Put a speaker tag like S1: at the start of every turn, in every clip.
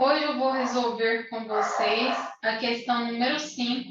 S1: Hoje eu vou resolver com vocês a questão número 5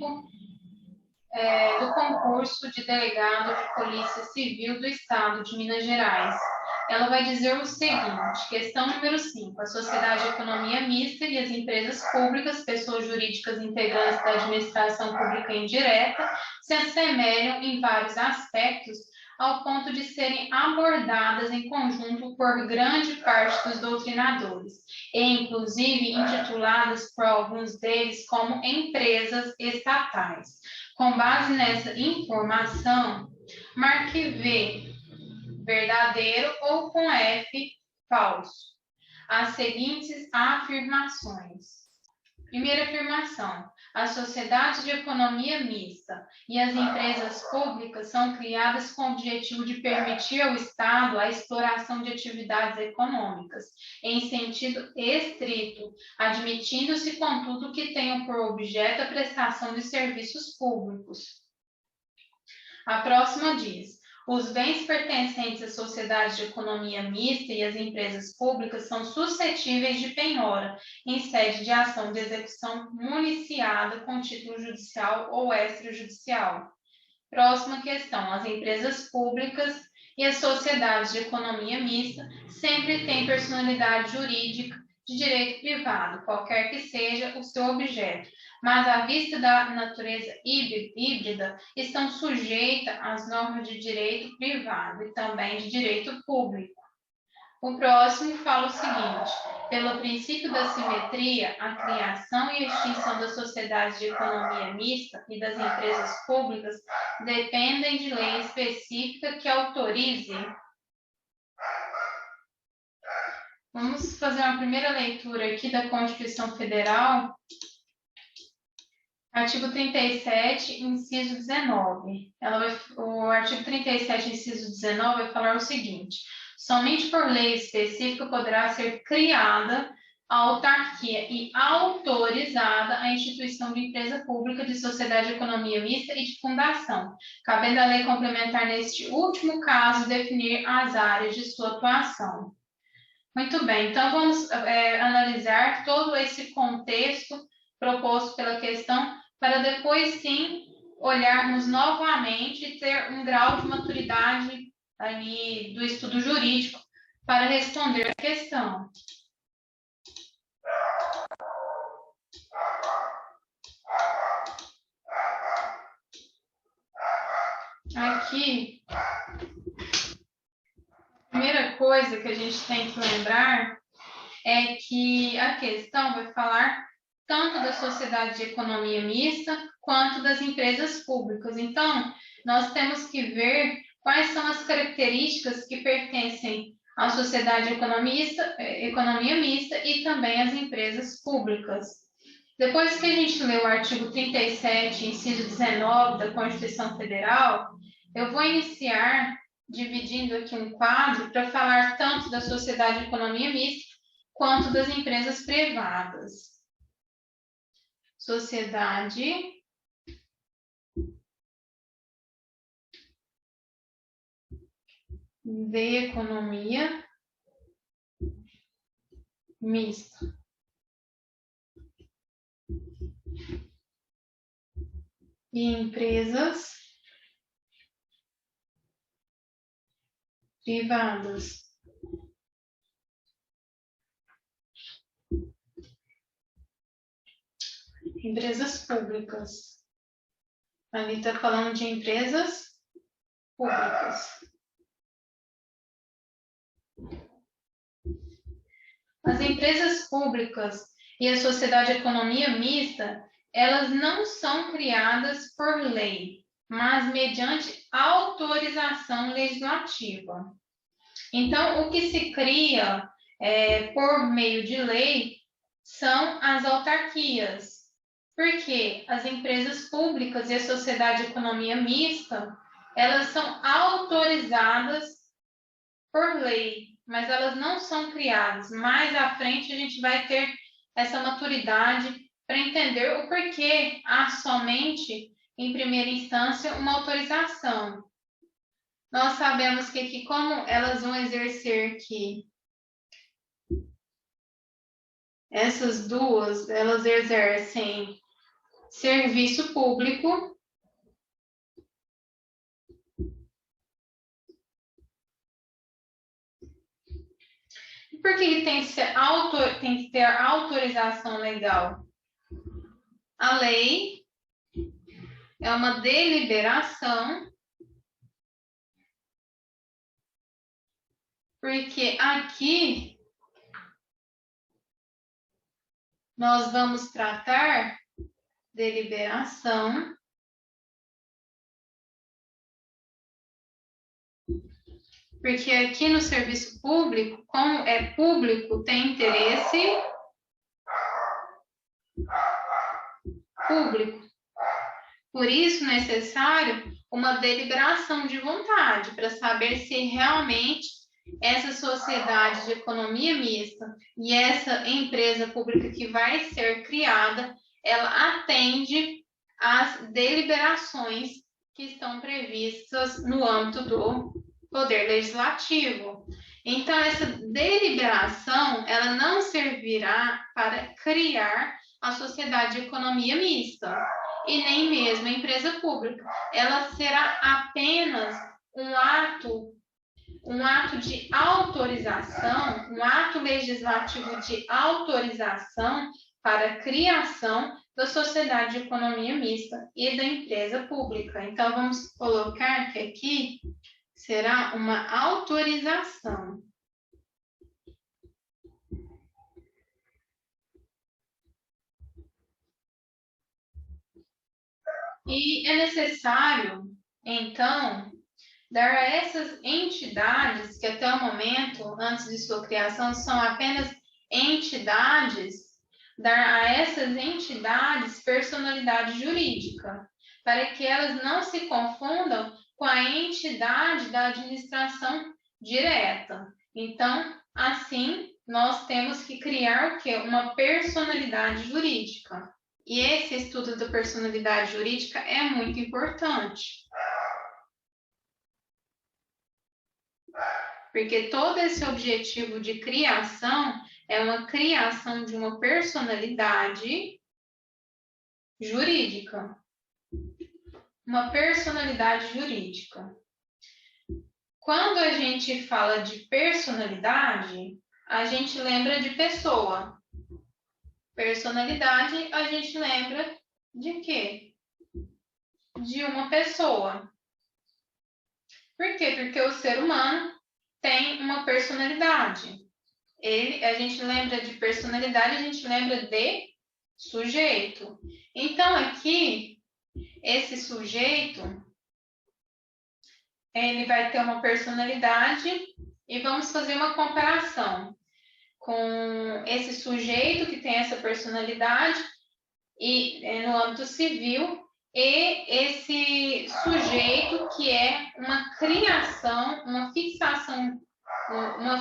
S1: do concurso de delegado de Polícia Civil do Estado de Minas Gerais. Ela vai dizer o seguinte, questão número 5, a sociedade de economia mista e as empresas públicas, pessoas jurídicas integrantes da administração pública indireta, se assemelham em vários aspectos ao ponto de serem abordadas em conjunto por grande parte dos doutrinadores, e inclusive intituladas por alguns deles como empresas estatais. Com base nessa informação, marque V, verdadeiro, ou com F, falso, as seguintes afirmações. Primeira afirmação, a sociedade de economia mista e as empresas públicas são criadas com o objetivo de permitir ao Estado a exploração de atividades econômicas, em sentido estrito, admitindo-se, contudo, que tenham por objeto a prestação de serviços públicos. A próxima diz, os bens pertencentes à sociedade de economia mista e às empresas públicas são suscetíveis de penhora em sede de ação de execução municiada com título judicial ou extrajudicial. Próxima questão. As empresas públicas e as sociedades de economia mista sempre têm personalidade jurídica de direito privado, qualquer que seja o seu objeto, mas à vista da natureza híbrida, estão sujeitas às normas de direito privado e também de direito público. O próximo fala o seguinte, pelo princípio da simetria, a criação e a extinção da sociedade de economia mista e das empresas públicas dependem de lei específica que autorize. Vamos fazer uma primeira leitura aqui da Constituição Federal, artigo 37, inciso 19. O artigo 37, inciso 19, vai falar o seguinte, somente por lei específica poderá ser criada a autarquia e autorizada a instituição de empresa pública de sociedade de economia mista e de fundação, cabendo à lei complementar neste último caso definir as áreas de sua atuação. Muito bem, então vamos analisar todo esse contexto proposto pela questão para depois sim olharmos novamente e ter um grau de maturidade ali do estudo jurídico para responder a questão. Aqui, a primeira coisa que a gente tem que lembrar é que a questão vai falar tanto da sociedade de economia mista quanto das empresas públicas. Então, nós temos que ver quais são as características que pertencem à sociedade de economia mista e também às empresas públicas. Depois que a gente lê o artigo 37, inciso 19 da Constituição Federal, eu vou iniciar dividindo aqui um quadro para falar tanto da sociedade de economia mista quanto das empresas privadas. Sociedade de economia mista. E empresas privadas. Empresas públicas. Ali está falando de empresas públicas. As empresas públicas e a sociedade de economia mista, elas não são criadas por lei, mas mediante autorização legislativa. Então, o que se cria por meio de lei são as autarquias, porque as empresas públicas e a sociedade de economia mista, elas são autorizadas por lei, mas elas não são criadas. Mais à frente a gente vai ter essa maturidade para entender o porquê há somente, em primeira instância, uma autorização. Nós sabemos que aqui, como elas vão exercer que essas duas, elas exercem serviço público. Por que tem que ter autorização legal? A lei é uma deliberação, porque aqui nós vamos tratar deliberação, porque aqui no serviço público, como é público, tem interesse público. Por isso, necessário uma deliberação de vontade, para saber se realmente essa sociedade de economia mista e essa empresa pública que vai ser criada, ela atende às deliberações que estão previstas no âmbito do Poder Legislativo. Então, essa deliberação, ela não servirá para criar a sociedade de economia mista e nem mesmo a empresa pública. Ela será apenas um ato de autorização, um ato legislativo de autorização para a criação da sociedade de economia mista e da empresa pública. Então, vamos colocar que aqui será uma autorização. E é necessário, então, dar a essas entidades, que até o momento, antes de sua criação, são apenas entidades, dar a essas entidades personalidade jurídica, para que elas não se confundam com a entidade da administração direta. Então, assim, nós temos que criar o quê? Uma personalidade jurídica. E esse estudo da personalidade jurídica é muito importante. Porque todo esse objetivo de criação é uma criação de uma personalidade jurídica. Uma personalidade jurídica. Quando a gente fala de personalidade, a gente lembra de pessoa. Personalidade, a gente lembra de quê? De uma pessoa. Por quê? Porque o ser humano tem uma personalidade. A gente lembra de personalidade, a gente lembra de sujeito. Então, aqui, esse sujeito, ele vai ter uma personalidade e vamos fazer uma comparação com esse sujeito que tem essa personalidade e no âmbito civil e esse sujeito que é uma criação, uma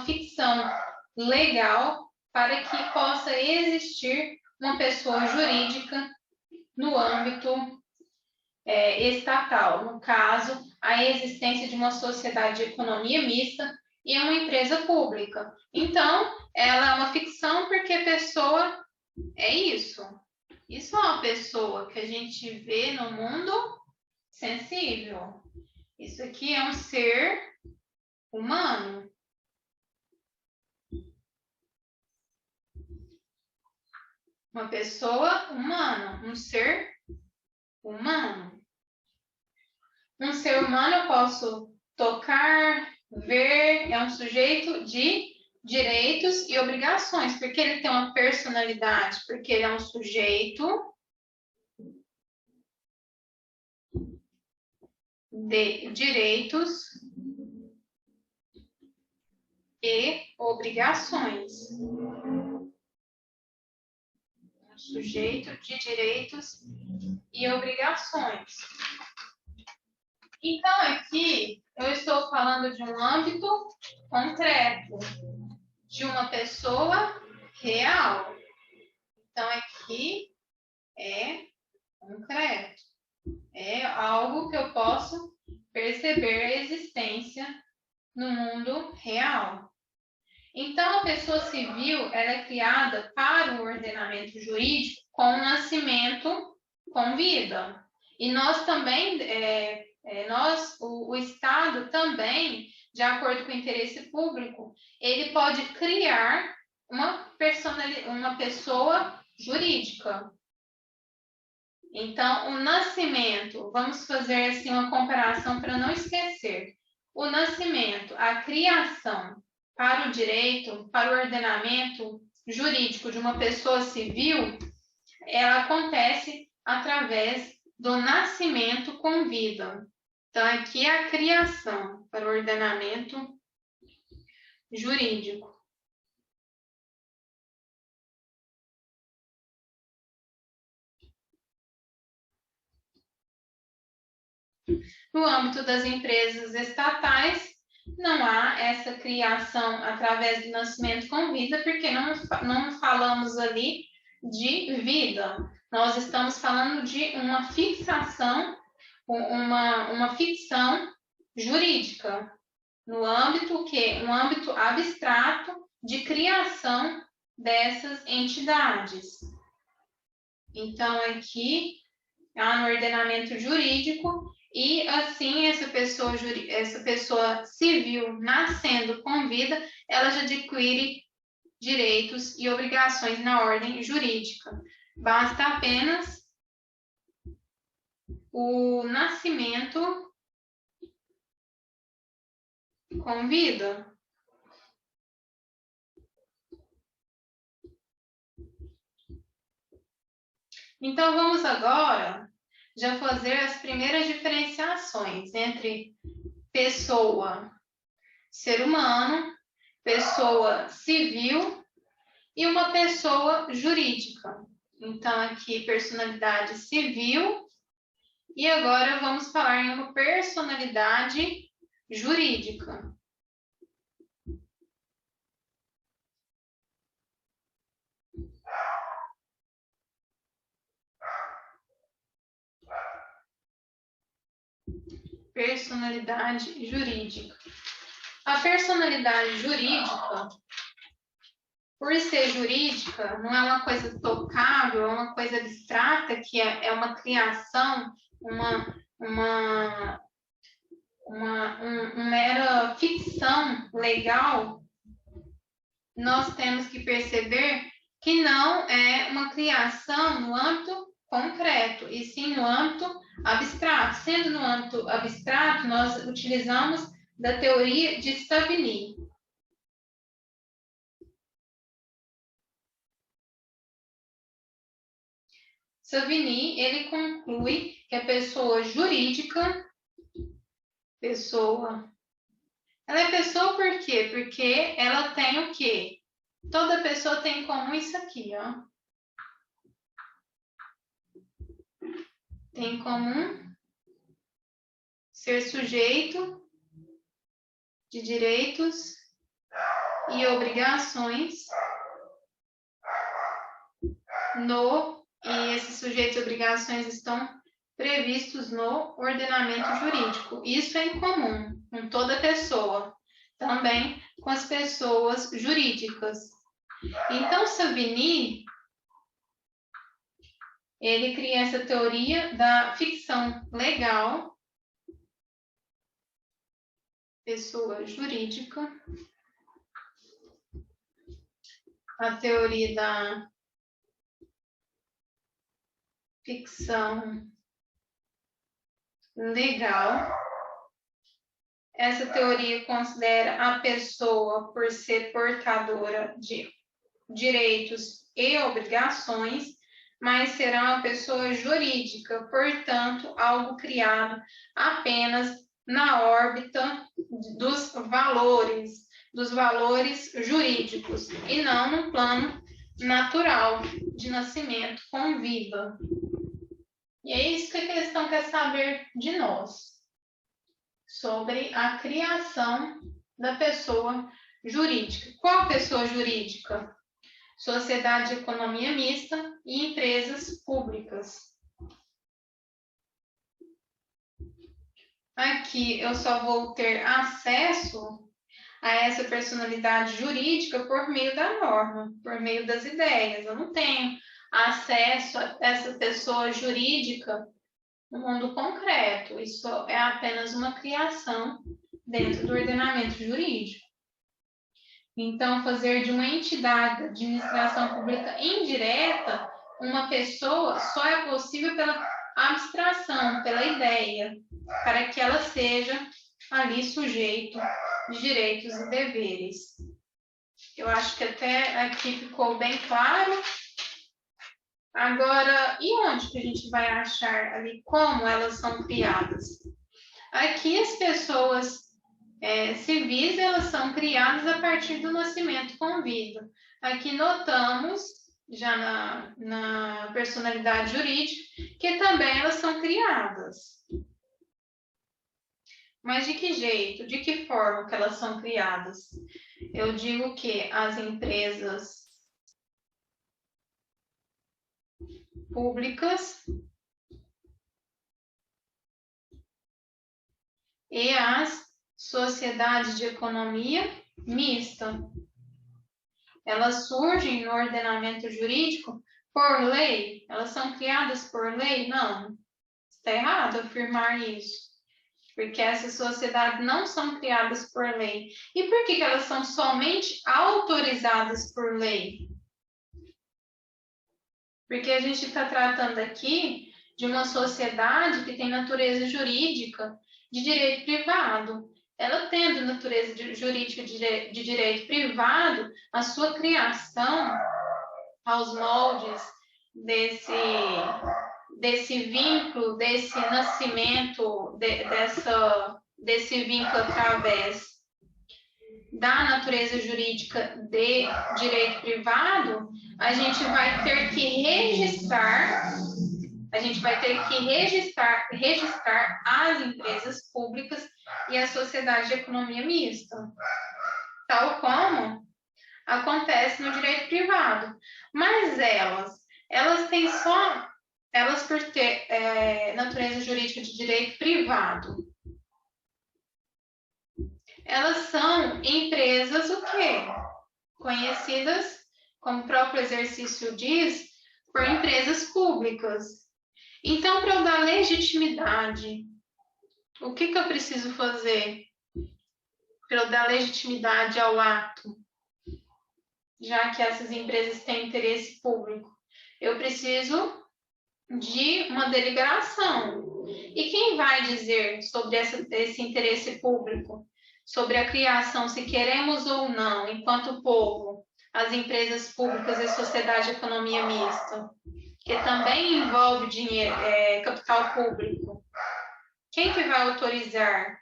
S1: ficção legal para que possa existir uma pessoa jurídica no âmbito estatal, no caso, a existência de uma sociedade de economia mista e uma empresa pública. Então, ela é uma ficção porque a pessoa é isso. Isso é uma pessoa que a gente vê no mundo sensível. Isso aqui é um ser humano. Uma pessoa humana, um ser humano. Um ser humano eu posso tocar, ver, é um sujeito de direitos e obrigações, porque ele tem uma personalidade, porque ele é um sujeito de direitos e obrigações. Um sujeito de direitos e obrigações. Então, aqui eu estou falando de um âmbito concreto, de uma pessoa real. Então, aqui é concreto. É algo que eu posso perceber a existência no mundo real. Então, a pessoa civil ela é criada para o ordenamento jurídico com o nascimento com vida. E nós também, o Estado também, de acordo com o interesse público, ele pode criar uma pessoa jurídica. Então, o nascimento, vamos fazer assim uma comparação para não esquecer. O nascimento, a criação para o direito, para o ordenamento jurídico de uma pessoa civil, ela acontece através do nascimento com vida. Então, aqui é a criação para o ordenamento jurídico. No âmbito das empresas estatais, não há essa criação através do nascimento com vida, porque não falamos ali de vida. Nós estamos falando de uma fixação, uma ficção jurídica, no âmbito que? Um âmbito abstrato de criação dessas entidades. Então, aqui, no ordenamento jurídico, e assim essa pessoa civil nascendo com vida, ela já adquire direitos e obrigações na ordem jurídica. Basta apenas o nascimento com vida. Então, vamos agora já fazer as primeiras diferenciações entre pessoa, ser humano, pessoa civil e uma pessoa jurídica. Então, aqui, personalidade civil. E agora vamos falar em uma personalidade jurídica. Personalidade jurídica. A personalidade jurídica, por ser jurídica, não é uma coisa tocável, é uma coisa abstrata, que é uma criação, uma mera ficção legal. Nós temos que perceber que não é uma criação no âmbito concreto, e sim no âmbito abstrato. Sendo no âmbito abstrato, nós utilizamos da teoria de Savigny. Savigny, ele conclui que a pessoa jurídica, ela é pessoa por quê? Porque ela tem o quê? Toda pessoa tem em comum isso aqui, ó. Tem em comum ser sujeito de direitos e obrigações e esses sujeitos e obrigações estão previstos no ordenamento jurídico. Isso é em comum com toda pessoa, também com as pessoas jurídicas. Então, Savigny, ele cria essa teoria da ficção legal, pessoa jurídica, a teoria da ficção legal. Essa teoria considera a pessoa por ser portadora de direitos e obrigações, mas será uma pessoa jurídica, portanto, algo criado apenas na órbita dos valores jurídicos, e não no plano natural de nascimento com vida. E é isso que a questão quer saber de nós, sobre a criação da pessoa jurídica. Qual pessoa jurídica? Sociedade de economia mista e empresas públicas. Aqui eu só vou ter acesso a essa personalidade jurídica por meio da norma, por meio das ideias. Eu não tenho acesso a essa pessoa jurídica no mundo concreto. Isso é apenas uma criação dentro do ordenamento jurídico. Então, fazer de uma entidade de administração pública indireta uma pessoa só é possível pela abstração, pela ideia, para que ela seja ali sujeito de direitos e deveres. Eu acho que até aqui ficou bem claro. Agora, e onde que a gente vai achar ali como elas são criadas? Aqui as pessoas civis, elas são criadas a partir do nascimento com vida. Aqui notamos, já na personalidade jurídica, que também elas são criadas. Mas de que jeito, de que forma que elas são criadas? Eu digo que as empresas públicas e as sociedades de economia mista. Elas surgem no ordenamento jurídico por lei? Elas são criadas por lei? Não. Está errado afirmar isso. Porque essas sociedades não são criadas por lei. E por que elas são somente autorizadas por lei? Porque a gente está tratando aqui de uma sociedade que tem natureza jurídica de direito privado. Ela tendo natureza jurídica de direito privado, a sua criação aos moldes desse vínculo, desse nascimento, desse vínculo através da natureza jurídica de direito privado, a gente vai ter que registrar as empresas públicas e a sociedade de economia mista, tal como acontece no direito privado. Mas elas têm só, elas por ter natureza jurídica de direito privado, elas são empresas o quê? Conhecidas, como o próprio exercício diz, por empresas públicas. Então, para eu dar legitimidade, o que eu preciso fazer para eu dar legitimidade ao ato, já que essas empresas têm interesse público? Eu preciso de uma deliberação. E quem vai dizer sobre esse interesse público? Sobre a criação, se queremos ou não, enquanto povo, as empresas públicas e sociedade de economia mista, que também envolve dinheiro, capital público. Quem que vai autorizar?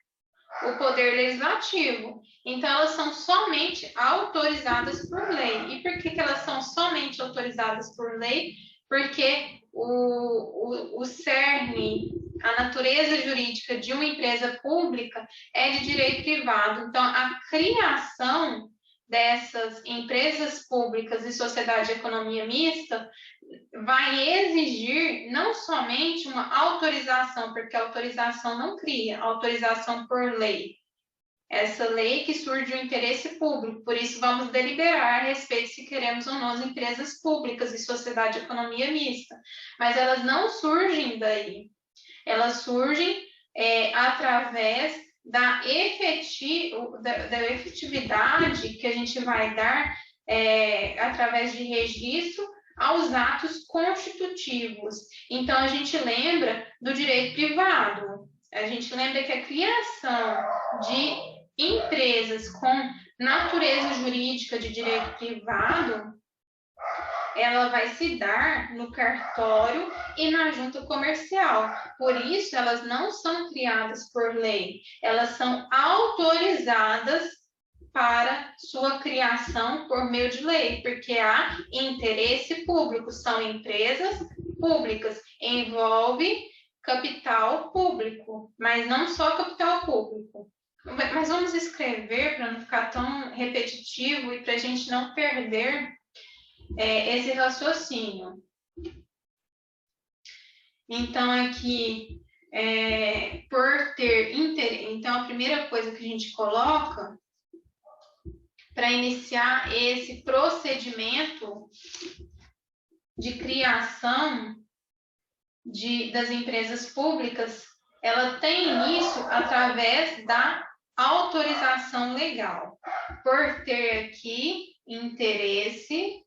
S1: O Poder Legislativo. Então, elas são somente autorizadas por lei. E por que elas são somente autorizadas por lei? Porque o cerne, a natureza jurídica de uma empresa pública é de direito privado. Então, a criação dessas empresas públicas e sociedade de economia mista vai exigir não somente uma autorização, porque a autorização não cria, a autorização por lei. Essa lei que surge do interesse público, por isso vamos deliberar a respeito se queremos ou não as empresas públicas e sociedade de economia mista. Mas elas não surgem daí. Elas surgem através da efetividade que a gente vai dar através de registro aos atos constitutivos. Então, a gente lembra do direito privado. A gente lembra que a criação de empresas com natureza jurídica de direito privado, ela vai se dar no cartório e na junta comercial. Por isso, elas não são criadas por lei, elas são autorizadas para sua criação por meio de lei, porque há interesse público, são empresas públicas, envolve capital público, mas não só capital público. Mas vamos escrever para não ficar tão repetitivo e para a gente não perder esse raciocínio. Então, aqui, por ter interesse, então a primeira coisa que a gente coloca para iniciar esse procedimento de criação das empresas públicas, ela tem início através da autorização legal, por ter aqui interesse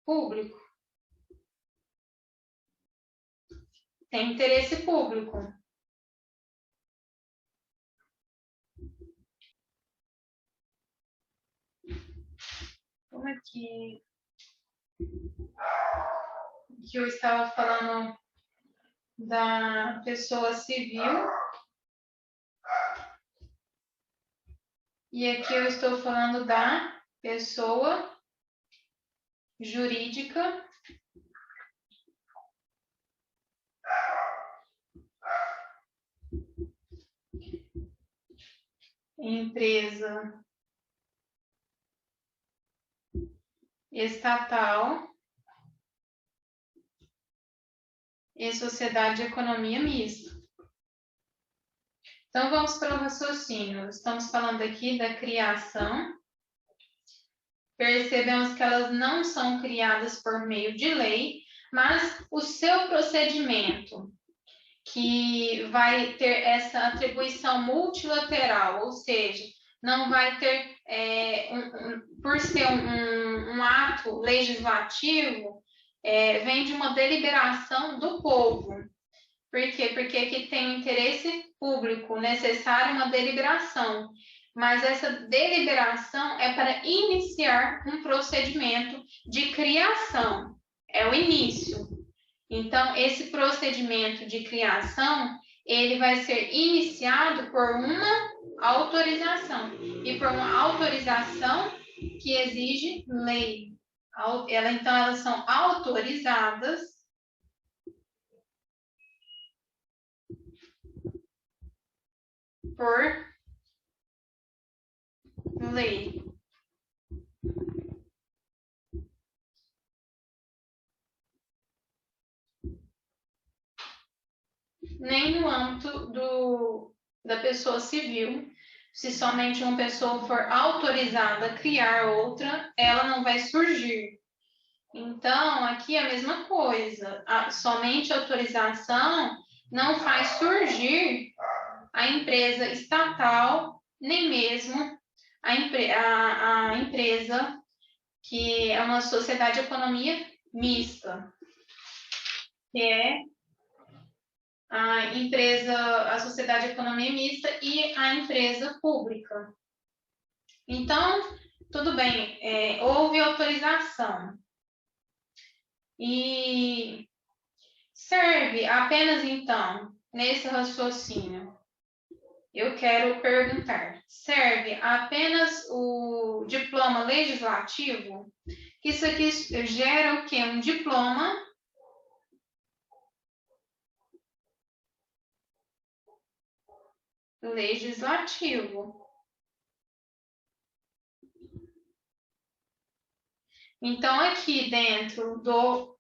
S1: público. Tem interesse público. Como é que eu estava falando da pessoa civil, e aqui eu estou falando da pessoa jurídica empresa estatal e sociedade de economia mista. Então, vamos para o raciocínio. Estamos falando aqui da criação. Percebemos que elas não são criadas por meio de lei, mas o seu procedimento, que vai ter essa atribuição multilateral, ou seja, não vai ter, por ser um ato legislativo, vem de uma deliberação do povo. Por quê? Porque aqui tem interesse público, necessário uma deliberação. Mas essa deliberação é para iniciar um procedimento de criação. É o início. Então, esse procedimento de criação, ele vai ser iniciado por uma autorização. E por uma autorização que exige lei. Então, elas são autorizadas por lei. Nem no âmbito da pessoa civil, se somente uma pessoa for autorizada a criar outra, ela não vai surgir. Então, aqui é a mesma coisa. Somente autorização não faz surgir a empresa estatal, nem mesmo a empresa que é uma sociedade de economia mista, que é a sociedade de economia mista e a empresa pública. Então, tudo bem, houve autorização. E serve apenas, então, nesse raciocínio, eu quero perguntar, serve apenas o diploma legislativo? Isso aqui gera o quê? Um diploma legislativo. Então, aqui dentro do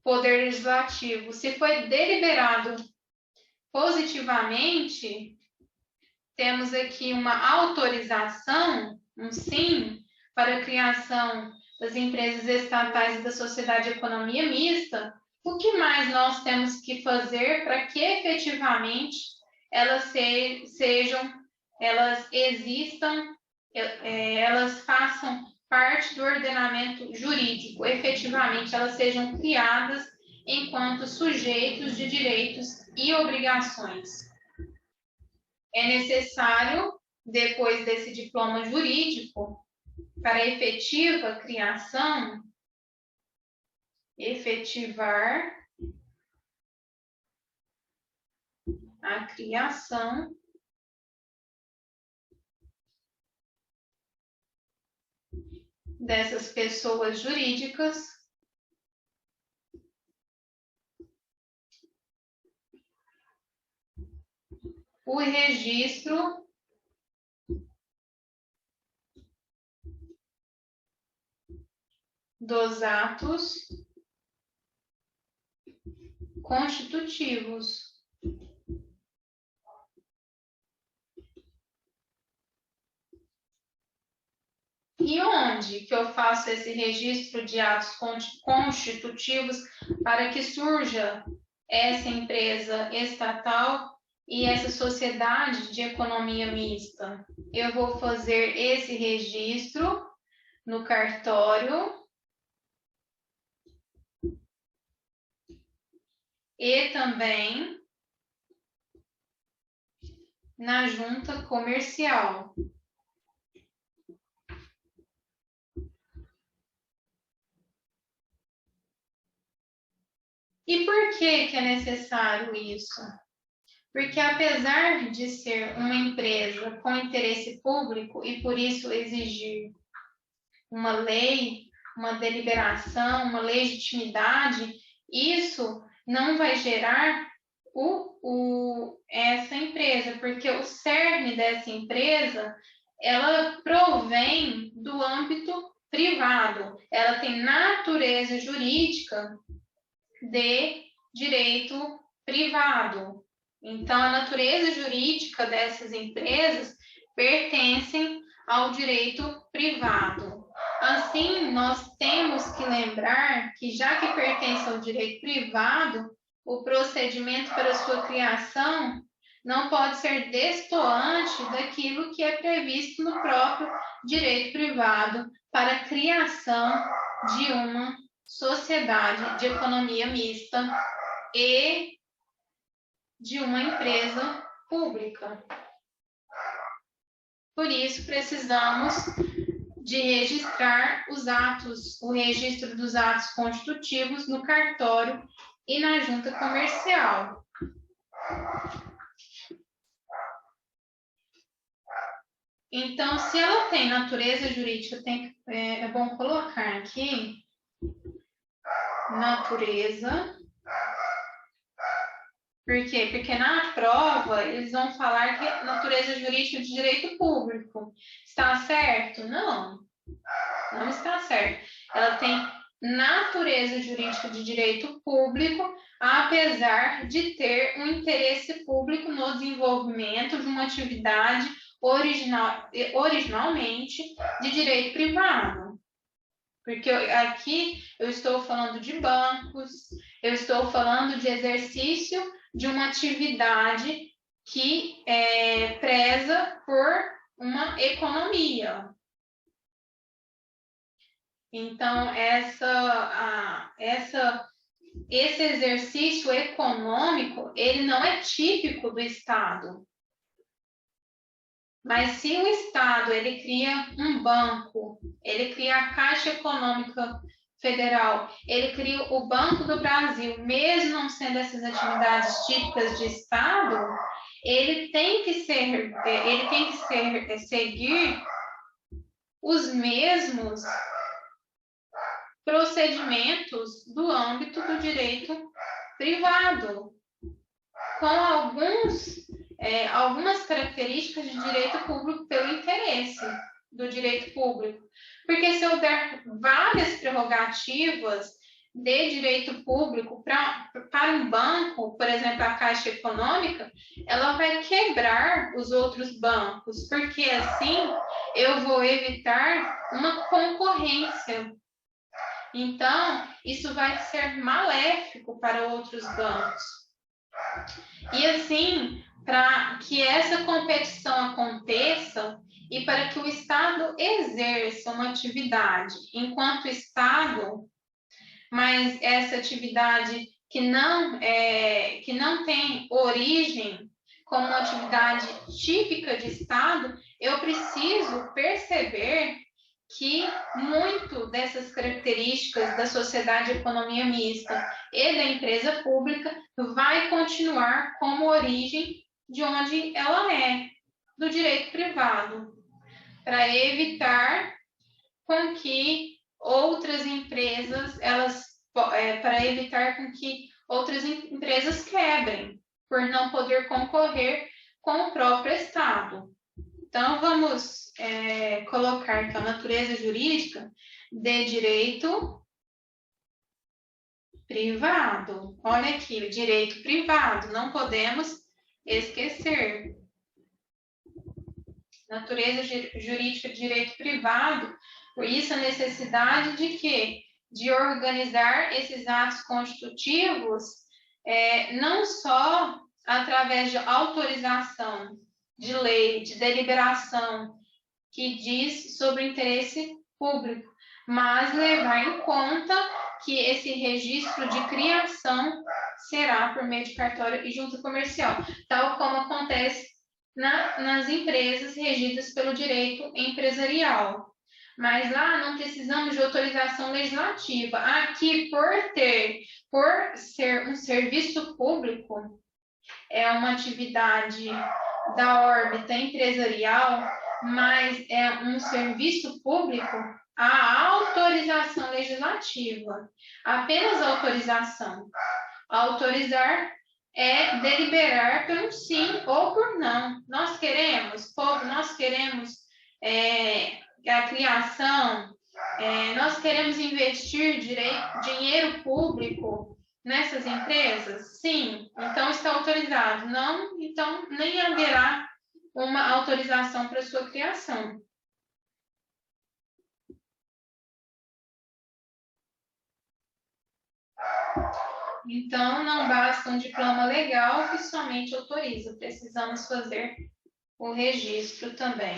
S1: Poder Legislativo, se foi deliberado positivamente, temos aqui uma autorização, um sim, para a criação das empresas estatais e da sociedade de economia mista. O que mais nós temos que fazer para que efetivamente elas elas existam, elas façam parte do ordenamento jurídico, efetivamente elas sejam criadas enquanto sujeitos de direitos e obrigações? É necessário, depois desse diploma jurídico, para a efetiva criação, efetivar a criação dessas pessoas jurídicas o registro dos atos constitutivos. E onde que eu faço esse registro de atos constitutivos para que surja essa empresa estatal e essa sociedade de economia mista? Eu vou fazer esse registro no cartório e também na junta comercial. E por que é necessário isso? Porque apesar de ser uma empresa com interesse público e por isso exigir uma lei, uma deliberação, uma legitimidade, isso não vai gerar essa empresa, porque o cerne dessa empresa, ela provém do âmbito privado, ela tem natureza jurídica de direito privado. Então, a natureza jurídica dessas empresas pertencem ao direito privado. Assim, nós temos que lembrar que, já que pertence ao direito privado, o procedimento para sua criação não pode ser destoante daquilo que é previsto no próprio direito privado para a criação de uma sociedade de economia mista e de uma empresa pública. Por isso, precisamos de registrar os atos, o registro dos atos constitutivos no cartório e na junta comercial. Então, se ela tem natureza jurídica, é bom colocar aqui natureza. Por quê? Porque na prova eles vão falar que é natureza jurídica de direito público. Está certo? Não. Não está certo. Ela tem natureza jurídica de direito público, apesar de ter um interesse público no desenvolvimento de uma atividade originalmente de direito privado. Porque aqui eu estou falando de bancos, eu estou falando de exercício de uma atividade que preza por uma economia. Então, esse exercício econômico, ele não é típico do Estado. Mas se o Estado ele cria um banco, ele cria a Caixa Econômica Federal, ele cria o Banco do Brasil, mesmo não sendo essas atividades típicas de Estado, ele tem que seguir os mesmos procedimentos do âmbito do direito privado, com algumas características de direito público pelo interesse do direito público. Porque se eu der várias prerrogativas de direito público para um banco, por exemplo, a Caixa Econômica, ela vai quebrar os outros bancos, porque assim eu vou evitar uma concorrência. Então, isso vai ser maléfico para outros bancos. E assim, para que essa competição aconteça e para que o Estado exerça uma atividade enquanto Estado, mas essa atividade que não tem origem como uma atividade típica de Estado, eu preciso perceber que muito dessas características da sociedade de economia mista e da empresa pública vai continuar como origem de onde ela é, do direito privado, para evitar com que outras empresas quebrem por não poder concorrer com o próprio Estado. Então, vamos colocar então, a natureza jurídica de direito privado. Olha aqui, o direito privado, não podemos esquecer. natureza jurídica de direito privado, por isso a necessidade de quê? De organizar esses atos constitutivos não só através de autorização de lei, de deliberação, que diz sobre o interesse público, mas levar em conta que esse registro de criação será por meio de cartório e junta comercial, tal como acontece nas empresas regidas pelo direito empresarial. Mas lá não precisamos de autorização legislativa. Aqui, por ser um serviço público, é uma atividade da órbita empresarial, mas é um serviço público, a autorização legislativa, apenas autorização. Autorizar é deliberar por um sim ou por não. Nós queremos, povo, nós queremos a criação, nós queremos investir dinheiro público nessas empresas? Sim, então está autorizado. Não, então nem haverá uma autorização para sua criação. Então, não basta um diploma legal que somente autoriza, precisamos fazer o registro também.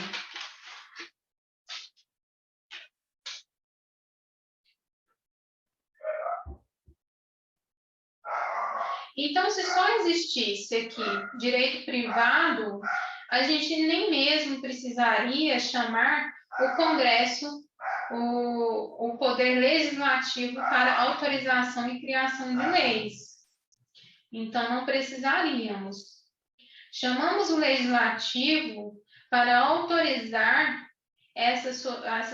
S1: Então, se só existisse aqui direito privado, a gente nem mesmo precisaria chamar o Congresso, o Poder Legislativo para autorização e criação de leis. Então, não precisaríamos. Chamamos o Legislativo para autorizar essa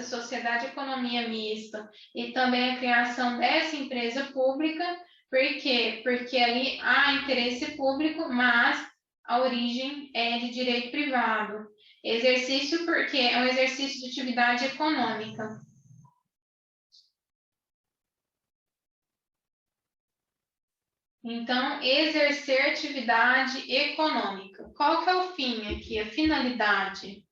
S1: sociedade de economia mista e também a criação dessa empresa pública. Por quê? Porque ali há interesse público, mas a origem é de direito privado. Exercício porque é um exercício de atividade econômica. Então, exercer atividade econômica. Qual que é o fim aqui, a finalidade?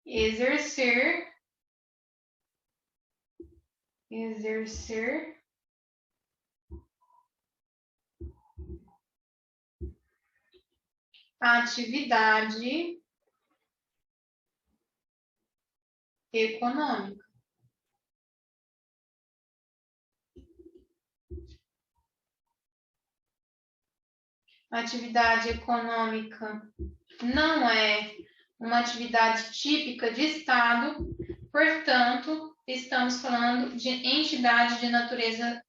S1: Exercer atividade econômica. Atividade econômica não é uma atividade típica de Estado, portanto, estamos falando de entidade de natureza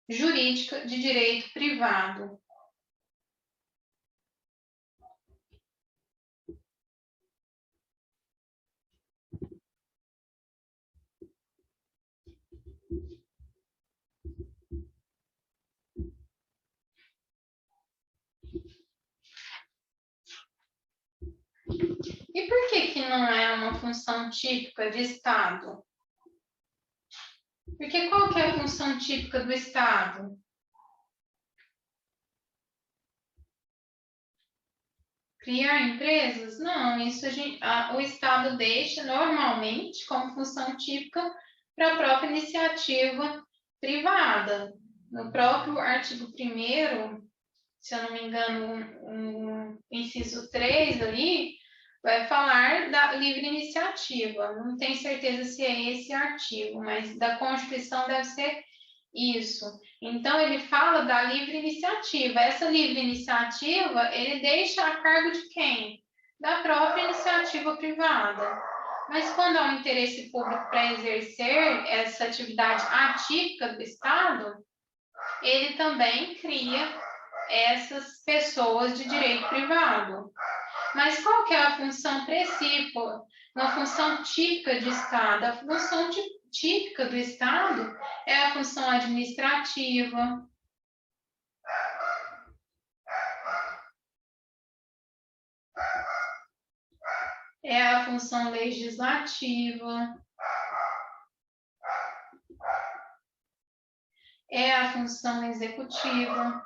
S1: jurídica de direito privado. E por que não é uma função típica de Estado? Porque qual que é a função típica do Estado? Criar empresas? Não, isso o Estado deixa normalmente como função típica para a própria iniciativa privada. No próprio artigo 1º, se eu não me engano, inciso 3 ali, vai falar da livre iniciativa. Não tenho certeza se é esse artigo, mas da Constituição deve ser isso. Então, ele fala da livre iniciativa. Essa livre iniciativa, ele deixa a cargo de quem? Da própria iniciativa privada. Mas quando há um interesse público para exercer essa atividade atípica do Estado, ele também cria essas pessoas de direito privado. Mas qual que é a função principal, uma função típica de Estado? A função típica do Estado é a função administrativa, é a função legislativa, é a função executiva,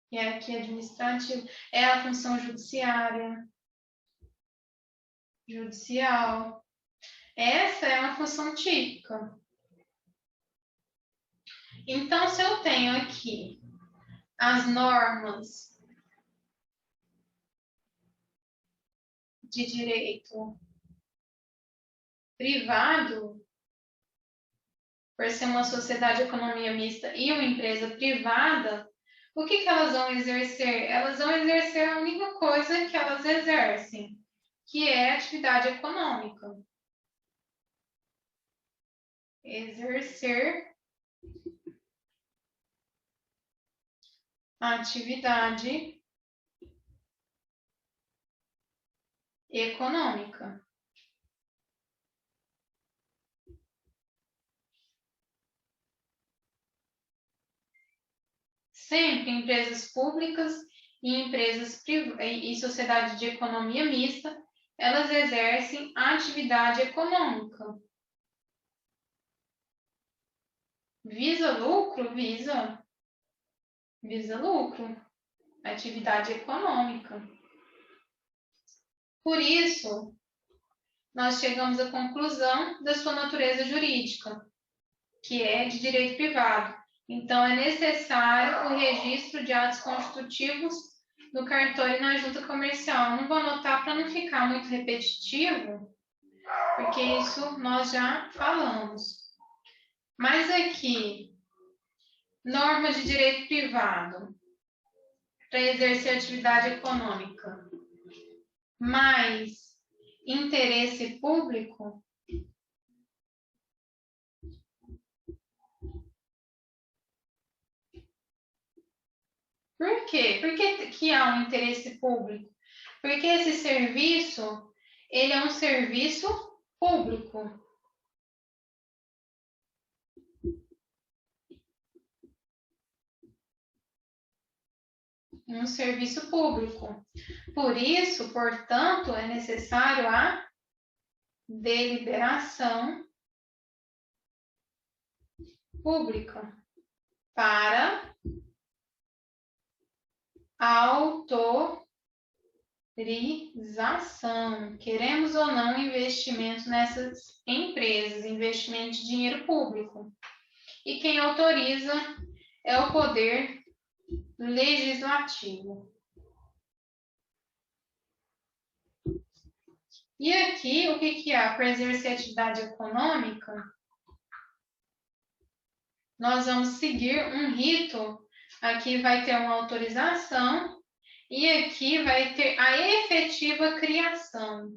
S1: que é aqui administrativa, é a função judiciária, judicial. Essa é uma função típica. Então, se eu tenho aqui as normas de direito privado, por ser uma sociedade de economia mista e uma empresa privada, o que elas vão exercer? Elas vão exercer a única coisa que elas exercem, que é atividade econômica. Exercer atividade econômica. Sempre empresas públicas e empresas e sociedade de economia mista, elas exercem atividade econômica. Visa lucro? Visa lucro. Atividade econômica. Por isso, nós chegamos à conclusão da sua natureza jurídica, que é de direito privado. Então, é necessário o registro de atos constitutivos no cartório e na junta comercial. Não vou anotar para não ficar muito repetitivo, porque isso nós já falamos. Mas aqui, normas de direito privado para exercer atividade econômica, mais interesse público, por quê? Por que há um interesse público? Porque esse serviço, ele é um serviço público. Um serviço público. Por isso, portanto, é necessário a deliberação pública para autorização. Queremos ou não investimento nessas empresas, investimento de dinheiro público. E quem autoriza é o poder legislativo. E aqui, o que há para exercer atividade econômica? Nós vamos seguir um rito. Aqui vai ter uma autorização e aqui vai ter a efetiva criação.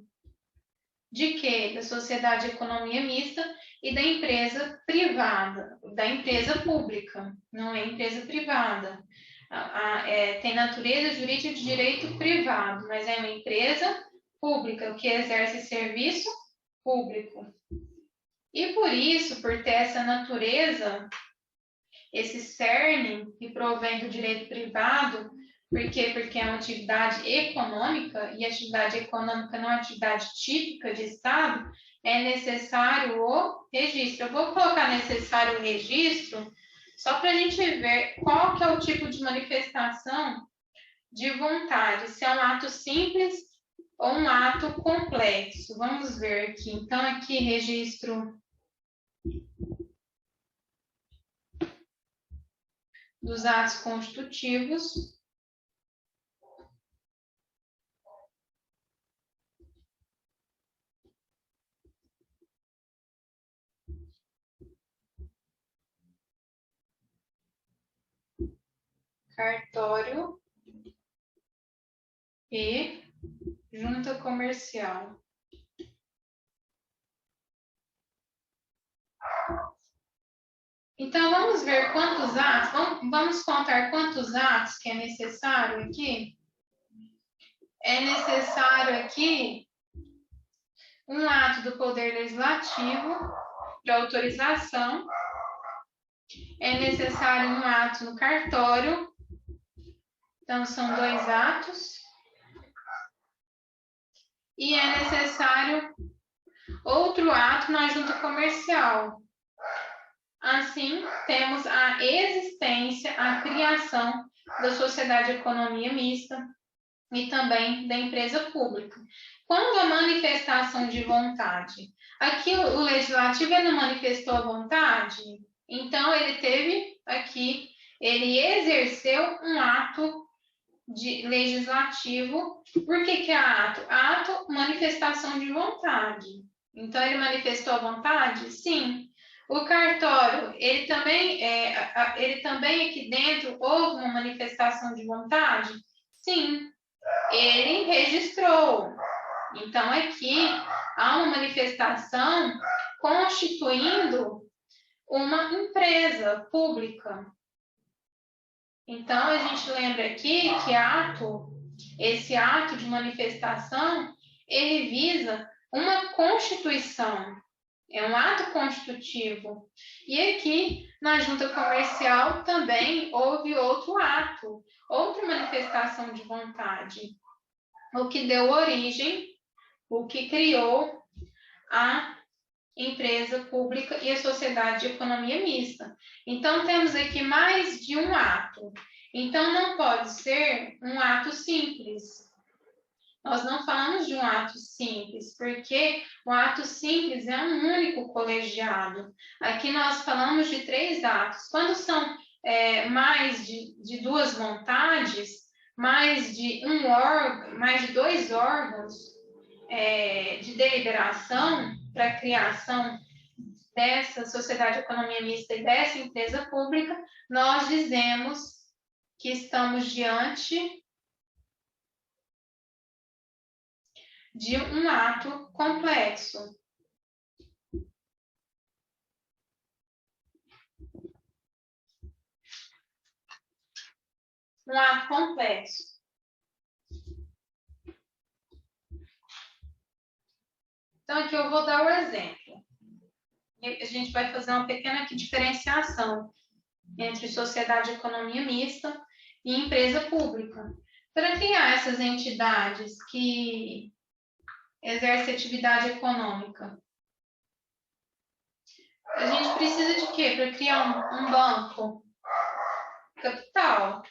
S1: De quê? Da sociedade de economia mista e da empresa privada, da empresa pública, não é empresa privada. Tem natureza jurídica de direito privado, mas é uma empresa pública, que exerce serviço público. E por isso, por ter essa natureza, esse cerne que provém do direito privado, por quê? Porque é uma atividade econômica, e atividade econômica não é atividade típica de Estado, é necessário o registro. Eu vou colocar necessário o registro, só para a gente ver qual que é o tipo de manifestação de vontade, se é um ato simples ou um ato complexo. Vamos ver aqui. Então, aqui, registro dos atos constitutivos. Cartório e junta comercial. Então, vamos ver quantos atos, vamos contar quantos atos que é necessário aqui. É necessário aqui um ato do Poder Legislativo de autorização. É necessário um ato no cartório. Então, são 2 atos. E é necessário outro ato na junta comercial. Assim, temos a existência, a criação da sociedade de economia mista e também da empresa pública. Quando a manifestação de vontade, aqui o legislativo ele manifestou a vontade, então ele exerceu um ato legislativo. Por que é ato? Ato, manifestação de vontade. Então, ele manifestou a vontade? Sim. O cartório, ele também aqui dentro houve uma manifestação de vontade? Sim. Ele registrou. Então, aqui há uma manifestação constituindo uma empresa pública. Então, a gente lembra aqui que esse ato de manifestação, ele visa uma constituição, é um ato constitutivo. E aqui, na junta comercial, também houve outro ato, outra manifestação de vontade, o que deu origem, o que criou a empresa pública e a sociedade de economia mista. Então, temos aqui mais de um ato. Então, não pode ser um ato simples. Nós não falamos de um ato simples, porque o ato simples é um único colegiado. Aqui nós falamos de 3 atos. Quando são mais de 2 vontades, mais de 2 órgãos de deliberação para a criação dessa sociedade de economia mista e dessa empresa pública, nós dizemos que estamos diante de um ato complexo. Um ato complexo. Então, aqui eu vou dar o exemplo. A gente vai fazer uma pequena diferenciação entre sociedade de economia mista e empresa pública. Para criar essas entidades que exercem atividade econômica, a gente precisa de quê? Para criar um banco? Capital.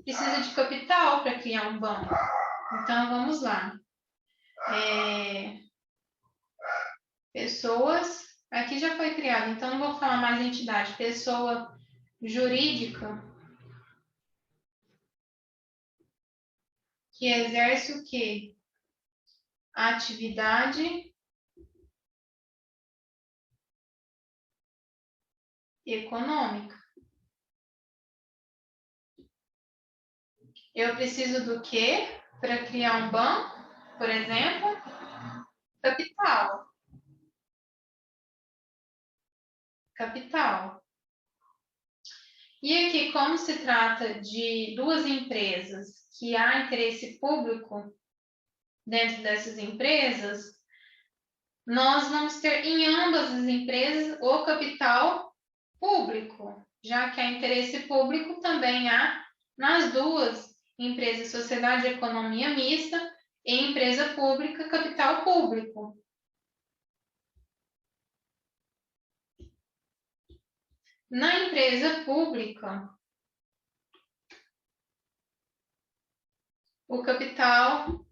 S1: Precisa de capital para criar um banco. Então, vamos lá. Pessoas, aqui já foi criado, então não vou falar mais entidade. Pessoa jurídica que exerce o quê? Atividade econômica. Eu preciso do quê para criar um banco, por exemplo? Capital. Capital. E aqui, como se trata de 2 empresas que há interesse público dentro dessas empresas, nós vamos ter em ambas as empresas o capital público, já que há interesse público também há nas 2 empresas, sociedade de economia mista e empresa pública, capital público. Na empresa pública, o capital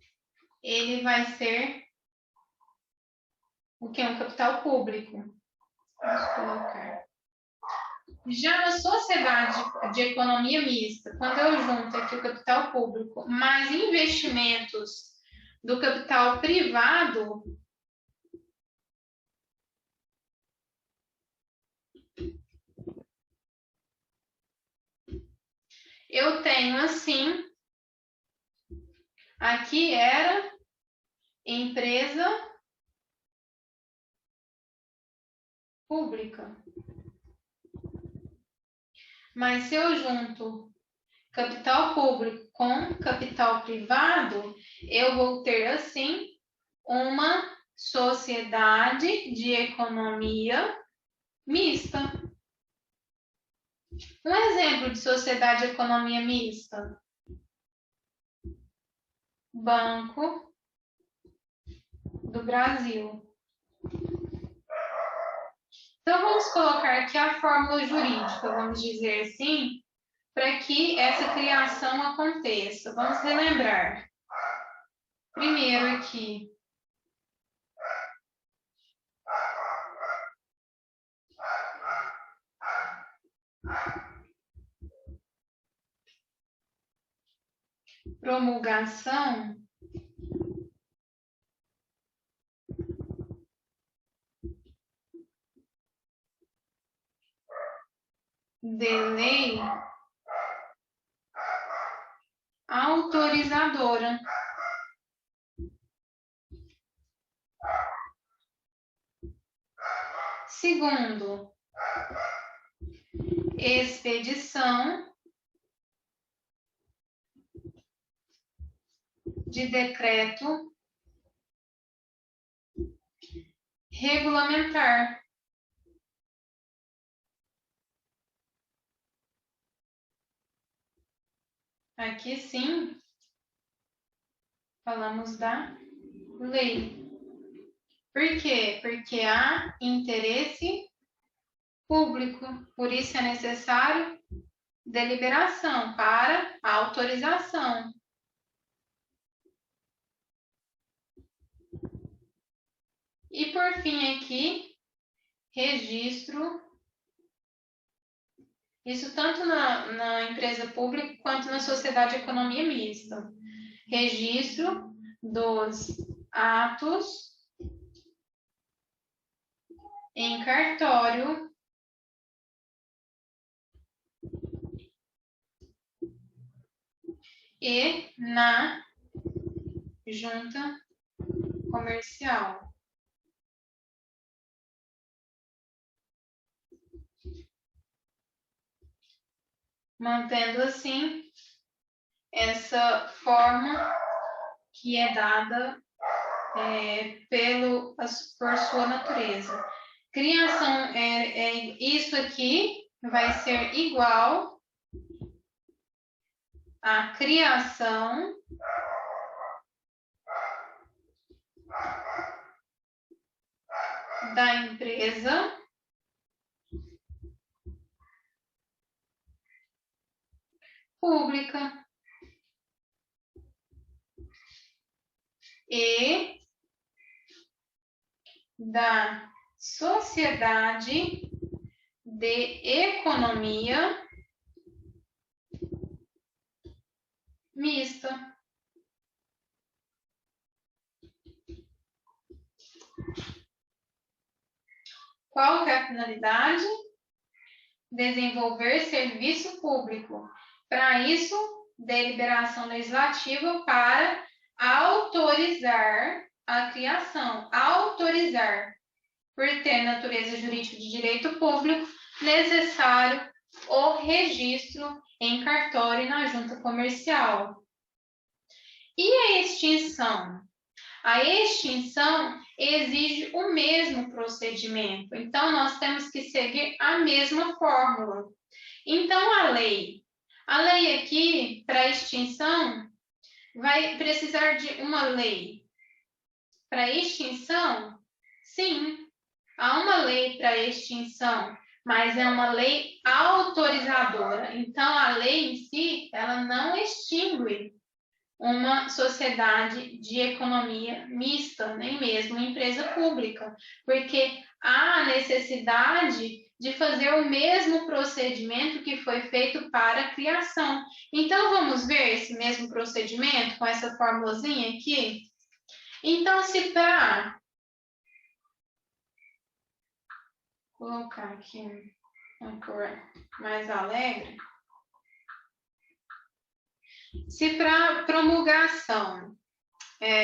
S1: ele vai ser o que é um capital público. Vamos colocar. Já na sociedade de economia mista, quando eu junto aqui o capital público mais investimentos do capital privado, eu tenho assim, aqui era empresa pública. Mas se eu junto capital público com capital privado, eu vou ter assim uma sociedade de economia mista. Um exemplo de sociedade de economia mista: Banco do Brasil. Então, vamos colocar aqui a fórmula jurídica, vamos dizer assim, para que essa criação aconteça. Vamos relembrar. Primeiro aqui, promulgação de lei autorizadora. Segundo, expedição de decreto regulamentar. Aqui sim, falamos da lei. Por quê? Porque há interesse público, por isso é necessário deliberação para a autorização. E por fim aqui, registro, isso tanto na empresa pública quanto na sociedade de economia mista. Registro dos atos em cartório e na junta comercial. Mantendo assim essa forma que é dada por sua natureza. Criação, isso aqui vai ser igual à criação da empresa pública e da sociedade de economia mista. Qual é a finalidade? Desenvolver serviço público. Para isso, deliberação legislativa para autorizar a criação. Autorizar, por ter natureza jurídica de direito público, necessário o registro em cartório e na junta comercial. E a extinção? A extinção exige o mesmo procedimento, então nós temos que seguir a mesma fórmula. Então, a lei aqui, para extinção, vai precisar de uma lei. Para extinção, sim, há uma lei para extinção, mas é uma lei autorizadora. Então, a lei em si, ela não extingue uma sociedade de economia mista, nem mesmo empresa pública, porque há necessidade de fazer o mesmo procedimento que foi feito para a criação. Então, vamos ver esse mesmo procedimento com essa formulazinha aqui? Então, se para colocar aqui uma cor mais alegre, se para promulgação,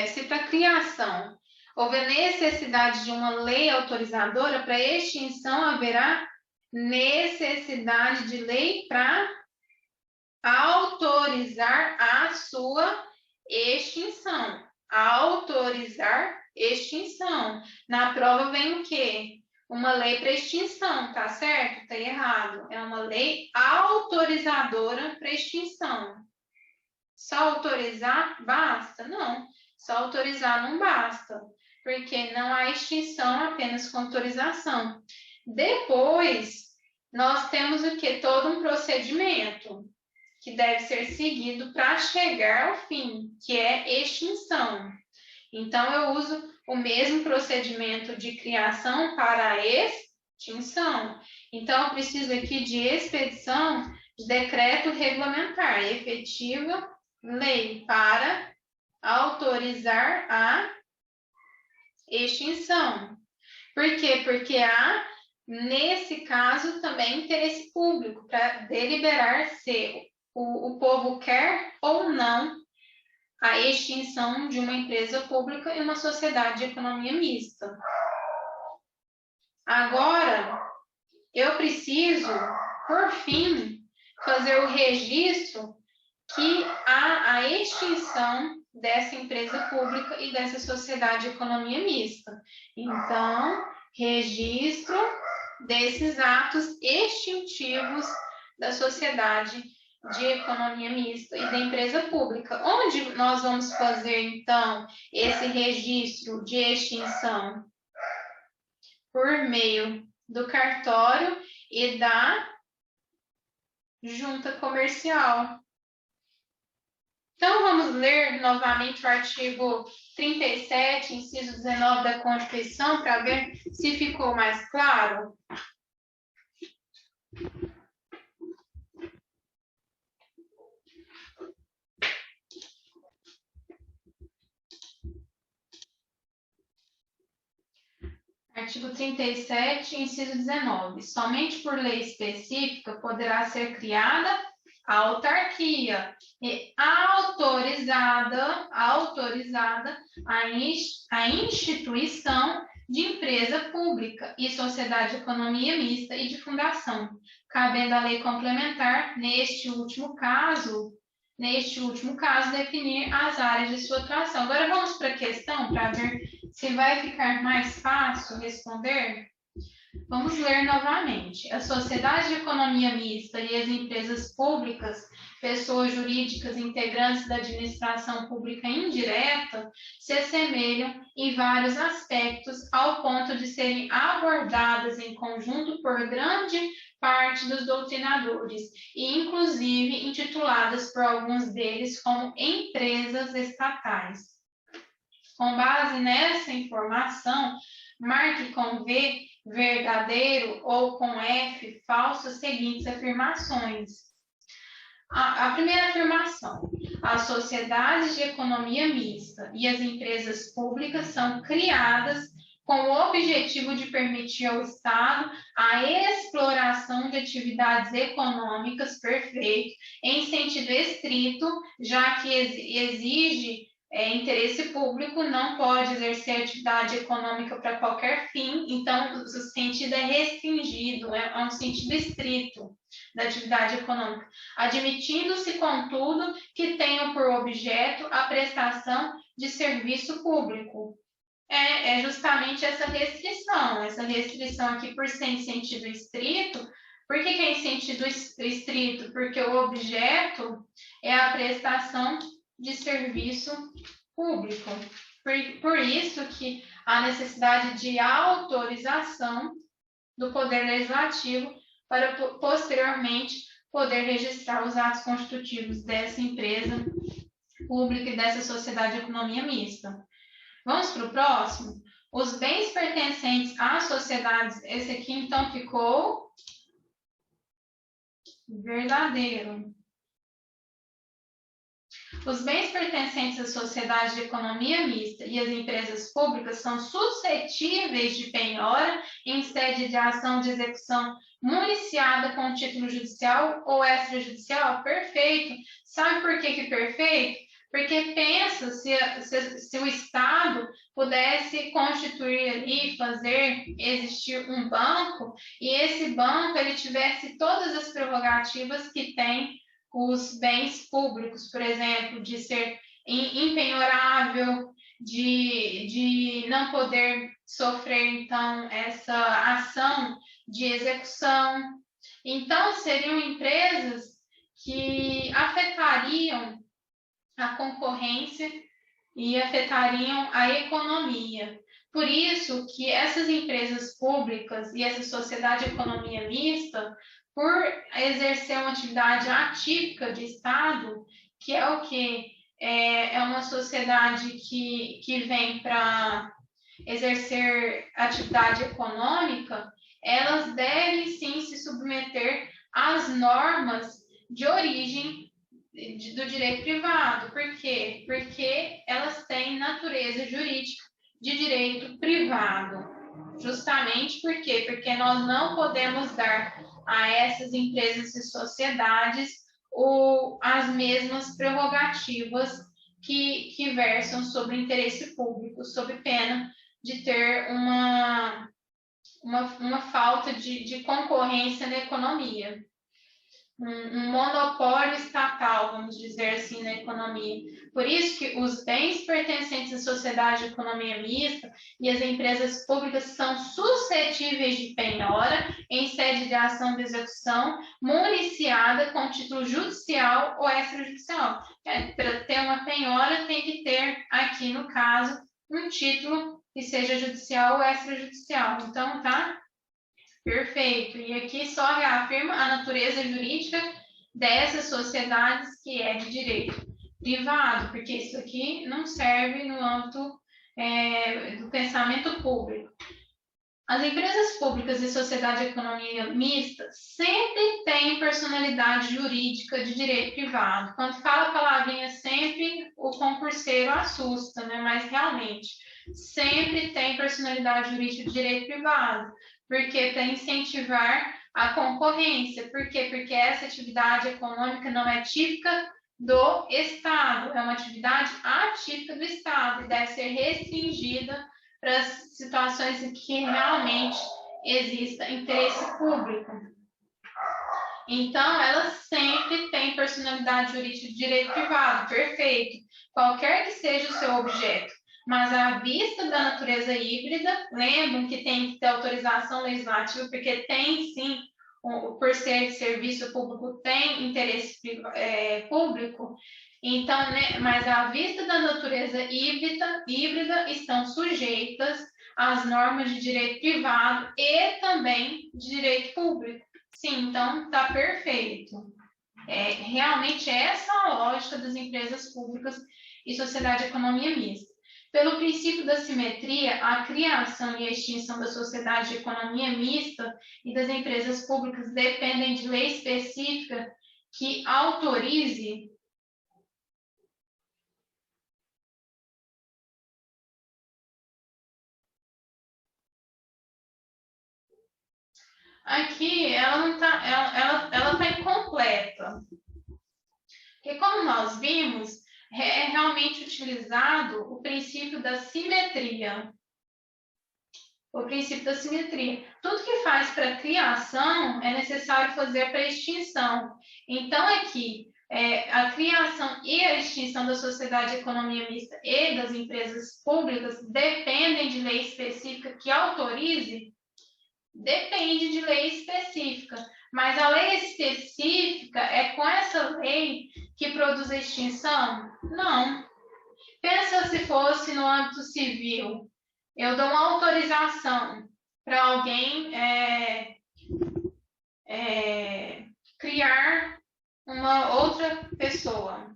S1: se para criação houver necessidade de uma lei autorizadora, para extinção haverá necessidade de lei para autorizar a sua extinção. Autorizar extinção. Na prova vem o quê? Uma lei para extinção, tá certo? Tá errado. É uma lei autorizadora para extinção. Só autorizar basta? Não. Só autorizar não basta, porque não há extinção apenas com autorização. Depois, nós temos o quê? Todo um procedimento que deve ser seguido para chegar ao fim, que é extinção. Então, eu uso o mesmo procedimento de criação para a extinção. Então, eu preciso aqui de expedição de decreto regulamentar, efetiva lei, para autorizar a extinção. Por quê? Porque há, nesse caso, também interesse público para deliberar se o povo quer ou não a extinção de uma empresa pública e uma sociedade de economia mista. Agora, eu preciso, por fim, fazer o registro que há a extinção dessa empresa pública e dessa sociedade de economia mista. Então, registro desses atos extintivos da sociedade de economia mista e da empresa pública. Onde nós vamos fazer, então, esse registro de extinção? Por meio do cartório e da junta comercial. Então, vamos ler novamente o artigo 37, inciso 19 da Constituição, para ver se ficou mais claro. Artigo 37, inciso 19. Somente por lei específica poderá ser criada a autarquia e autorizada a instituição de empresa pública e sociedade de economia mista e de fundação, cabendo a lei complementar, neste último caso, definir as áreas de sua atuação. Agora vamos para a questão, para ver se vai ficar mais fácil responder. Vamos ler novamente. A sociedade de economia mista e as empresas públicas, pessoas jurídicas integrantes da administração pública indireta, se assemelham em vários aspectos ao ponto de serem abordadas em conjunto por grande parte dos doutrinadores e, inclusive, intituladas por alguns deles como empresas estatais. Com base nessa informação, marque com V verdadeiro ou com F falso as seguintes afirmações. A primeira afirmação: as sociedades de economia mista e as empresas públicas são criadas com o objetivo de permitir ao Estado a exploração de atividades econômicas, perfeito, em sentido estrito, já que exige interesse público, não pode exercer atividade econômica para qualquer fim, então o sentido é restringido, é um sentido estrito da atividade econômica, admitindo-se, contudo, que tenham por objeto a prestação de serviço público. É justamente essa restrição aqui, por ser em sentido estrito. Por que é em sentido estrito? Porque o objeto é a prestação de serviço público. Por isso que há necessidade de autorização do Poder Legislativo para posteriormente poder registrar os atos constitutivos dessa empresa pública e dessa sociedade de economia mista. Vamos para o próximo? Os bens pertencentes às sociedades, esse aqui então ficou verdadeiro. Os bens pertencentes às sociedades de economia mista e às empresas públicas são suscetíveis de penhora em sede de ação de execução municiada com título judicial ou extrajudicial? Perfeito. Sabe por que perfeito? Porque pensa se o Estado pudesse constituir ali, fazer existir um banco, e esse banco ele tivesse todas as prerrogativas que tem os bens públicos, por exemplo, de ser impenhorável, de não poder sofrer, então, essa ação de execução. Então, seriam empresas que afetariam a concorrência e afetariam a economia. Por isso que essas empresas públicas e essa sociedade de economia mista, por exercer uma atividade atípica de Estado, que é o que é uma sociedade que vem para exercer atividade econômica, elas devem sim se submeter às normas de origem do direito privado. Por quê? Porque elas têm natureza jurídica de direito privado. Justamente por quê? Porque nós não podemos dar a essas empresas e sociedades as mesmas prerrogativas que versam sobre interesse público, sob pena de ter uma falta de concorrência na economia. Um monopólio estatal, vamos dizer assim, na economia. Por isso que os bens pertencentes à sociedade de economia mista e as empresas públicas são suscetíveis de penhora em sede de ação de execução municiada com título judicial ou extrajudicial. Para ter uma penhora, tem que ter, aqui no caso, um título que seja judicial ou extrajudicial. Então, tá? Perfeito. E aqui só reafirma a natureza jurídica dessas sociedades que é de direito privado, porque isso aqui não serve no âmbito do pensamento público. As empresas públicas e sociedade de economia mista sempre têm personalidade jurídica de direito privado. Quando fala a palavrinha sempre, o concurseiro assusta, né? Mas realmente, sempre tem personalidade jurídica de direito privado. Porque para incentivar a concorrência. Por quê? Porque essa atividade econômica não é típica do Estado, é uma atividade atípica do Estado e deve ser restringida para as situações em que realmente exista interesse público. Então, elas sempre têm personalidade jurídica de direito privado, perfeito, qualquer que seja o seu objeto. Mas à vista da natureza híbrida, lembram que tem que ter autorização legislativa, porque tem sim, por ser de serviço público, tem interesse público. Então, né, mas à vista da natureza híbrida estão sujeitas às normas de direito privado e também de direito público. Sim, então está perfeito. Realmente essa a lógica das empresas públicas e sociedade de economia mista. Pelo princípio da simetria, a criação e a extinção da sociedade de economia mista e das empresas públicas dependem de lei específica que autorize aqui ela não tá, ela tá incompleta. Porque como nós vimos, é realmente utilizado o princípio da simetria. O princípio da simetria. Tudo que faz para criação é necessário fazer para extinção. Então, aqui, a criação e a extinção da sociedade de economia mista e das empresas públicas dependem de lei específica que autorize. Depende de lei específica, mas a lei específica é com essa lei que produz a extinção? Não. Pensa se fosse no âmbito civil. Eu dou uma autorização para alguém criar uma outra pessoa.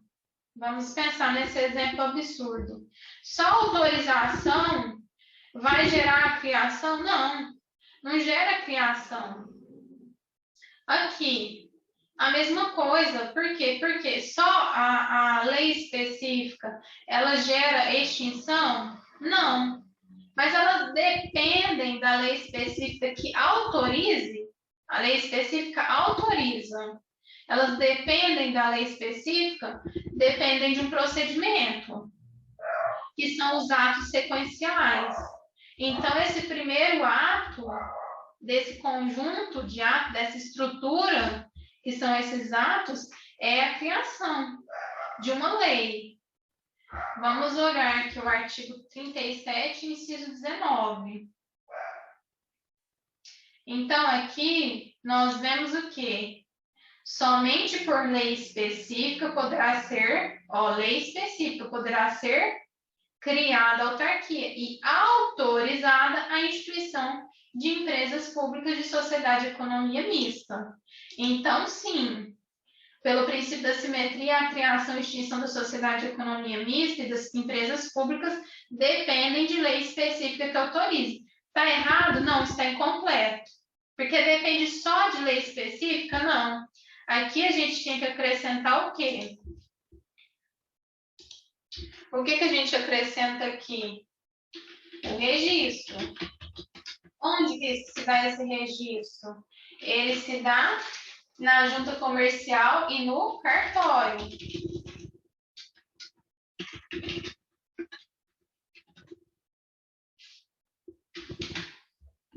S1: Vamos pensar nesse exemplo absurdo. Só autorização vai gerar a criação? Não. Não gera criação. Aqui, a mesma coisa. Por quê? Porque só a lei específica, ela gera extinção? Não. Mas elas dependem da lei específica que autorize. A lei específica autoriza. Elas dependem da lei específica, dependem de um procedimento, que são os atos sequenciais. Então, esse primeiro ato, desse conjunto de atos, dessa estrutura, que são esses atos, é a criação de uma lei. Vamos olhar aqui o artigo 37, inciso 19. Então, aqui, nós vemos o quê? Somente por lei específica poderá ser, lei específica poderá ser criada a autarquia e autorizada a instituição de empresas públicas de sociedade e economia mista. Então, sim, pelo princípio da simetria, a criação e extinção da sociedade de economia mista e das empresas públicas dependem de lei específica que autorize. Está errado? Não, está incompleto. Porque depende só de lei específica? Não. Aqui a gente tinha que acrescentar o quê? O que a gente acrescenta aqui? O registro. Onde que se dá esse registro? Ele se dá na junta comercial e no cartório.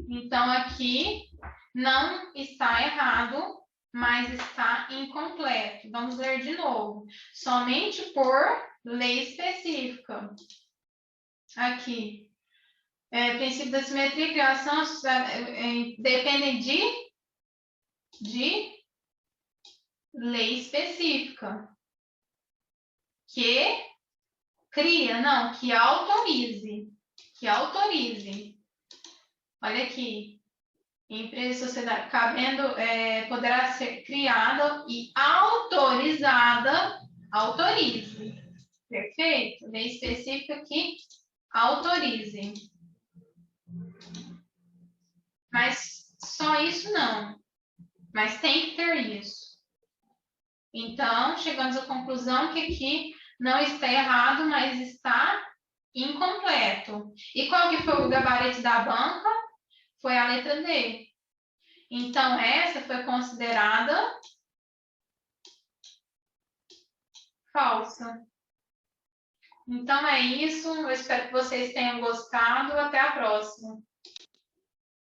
S1: Então, aqui não está errado, mas está incompleto. Vamos ler de novo. Somente por lei específica. Aqui. Princípio da simetria e criação dependem de lei específica. Que cria, não, que autorize. Que autorize. Olha aqui. Empresa e sociedade, poderá ser criada e autorizada, autorize. Perfeito? Lei específica que autorize. Mas só isso não. Mas tem que ter isso. Então, chegamos à conclusão que aqui não está errado, mas está incompleto. E qual que foi o gabarito da banca? Foi a letra D. Então, essa foi considerada falsa. Então, é isso. Eu espero que vocês tenham gostado. Até a próxima.